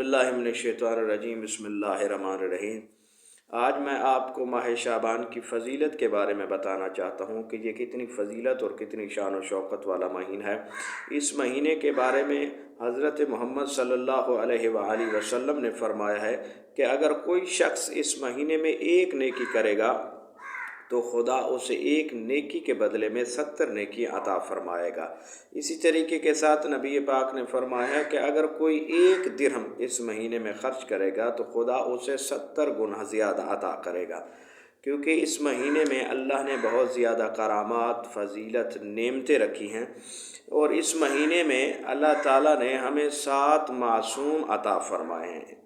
باللہ من الشیطان الرجیم، بسم اللہ الرحمن الرحیم۔ آج میں آپ کو ماہ شعبان کی فضیلت کے بارے میں بتانا چاہتا ہوں کہ یہ کتنی فضیلت اور کتنی شان و شوکت والا مہینہ ہے۔ اس مہینے کے بارے میں حضرت محمد صلی اللہ علیہ وآلہ وسلم نے فرمایا ہے کہ اگر کوئی شخص اس مہینے میں ایک نیکی کرے گا تو خدا اسے ایک نیکی کے بدلے میں 70 نیکی عطا فرمائے گا۔ اسی طریقے کے ساتھ نبی پاک نے فرمایا کہ اگر کوئی ایک درہم اس مہینے میں خرچ کرے گا تو خدا اسے 70 گنا زیادہ عطا کرے گا، کیونکہ اس مہینے میں اللہ نے بہت زیادہ کرامات، فضیلت، نعمتیں رکھی ہیں، اور اس مہینے میں اللہ تعالیٰ نے ہمیں 7 معصوم عطا فرمائے ہیں،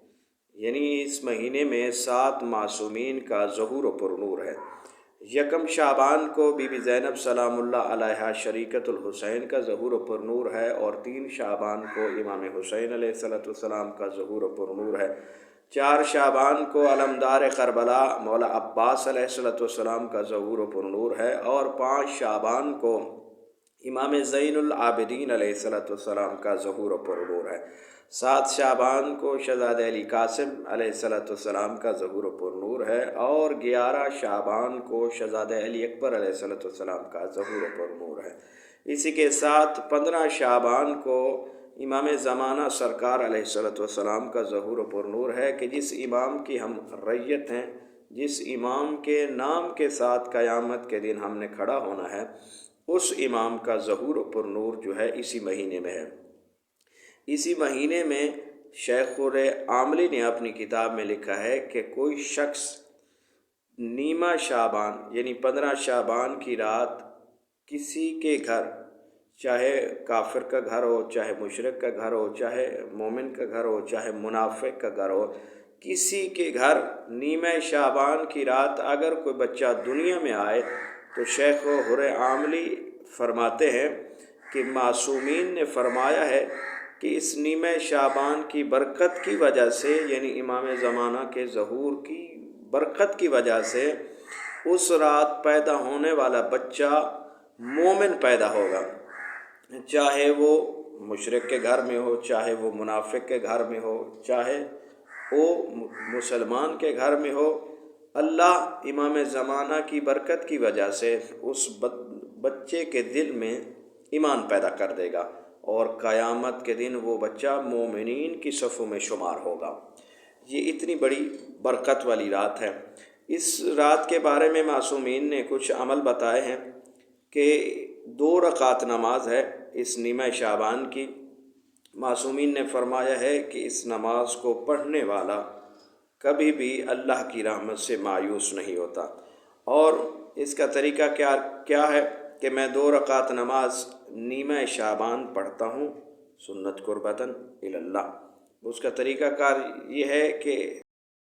یعنی اس مہینے میں 7 معصومین کا ظہور و پرنور ہے۔ یکم شعبان کو بی بی زینب سلام اللہ علیہا شریکت الحسین کا ظہور و پرنور ہے، اور 3 شعبان کو امام حسین علیہ السلام کا ظہور و پرنور ہے۔ 4 شعبان کو علمدار کربلا مولا عباس علیہ السلام کا ظہور و پرنور ہے، اور 5 شعبان کو امام زین العابدین علیہ السلام کا ظہور و پرنور ہے۔ 7 شعبان کو شہزادہ علی قاسم علیہ السلام کا ظہور و پرنور ہے، اور 11 شعبان کو شہزادہ علی اکبر علیہ السلام کا ظہور و پرنور ہے۔ اسی کے ساتھ 15 شعبان کو امام زمانہ سرکار علیہ السلام کا ظہور و پرنور ہے کہ جس امام کی ہم رعیت ہیں، جس امام کے نام کے ساتھ قیامت کے دن ہم نے کھڑا ہونا ہے، اس امام کا ظہور و پرنور جو ہے اسی مہینے میں ہے۔ اسی مہینے میں شیخ عاملی نے اپنی کتاب میں لکھا ہے کہ کوئی شخص نیمہ شعبان یعنی 15 شعبان کی رات کسی کے گھر، چاہے کافر کا گھر ہو، چاہے مشرک کا گھر ہو، چاہے مومن کا گھر ہو، چاہے منافق کا گھر ہو، کسی کے گھر نیمہ شعبان کی رات اگر کوئی بچہ دنیا میں آئے تو شیخ عاملی فرماتے ہیں کہ معصومین نے فرمایا ہے کہ اس نیمہ شعبان کی برکت کی وجہ سے، یعنی امام زمانہ کے ظہور کی برکت کی وجہ سے، اس رات پیدا ہونے والا بچہ مومن پیدا ہوگا، چاہے وہ مشرک کے گھر میں ہو، چاہے وہ منافق کے گھر میں ہو، چاہے وہ مسلمان کے گھر میں ہو۔ اللہ امام زمانہ کی برکت کی وجہ سے اس بچے کے دل میں ایمان پیدا کر دے گا، اور قیامت کے دن وہ بچہ مومنین کی صفوں میں شمار ہوگا۔ یہ اتنی بڑی برکت والی رات ہے۔ اس رات کے بارے میں معصومین نے کچھ عمل بتائے ہیں کہ 2 رکعت نماز ہے اس نیمہ شعبان کی۔ معصومین نے فرمایا ہے کہ اس نماز کو پڑھنے والا کبھی بھی اللہ کی رحمت سے مایوس نہیں ہوتا، اور اس کا طریقہ کیا ہے کہ میں 2 رکعت نماز نیمہ شعبان پڑھتا ہوں سنت قربتاً اللہ۔ اس کا طریقہ کار یہ ہے کہ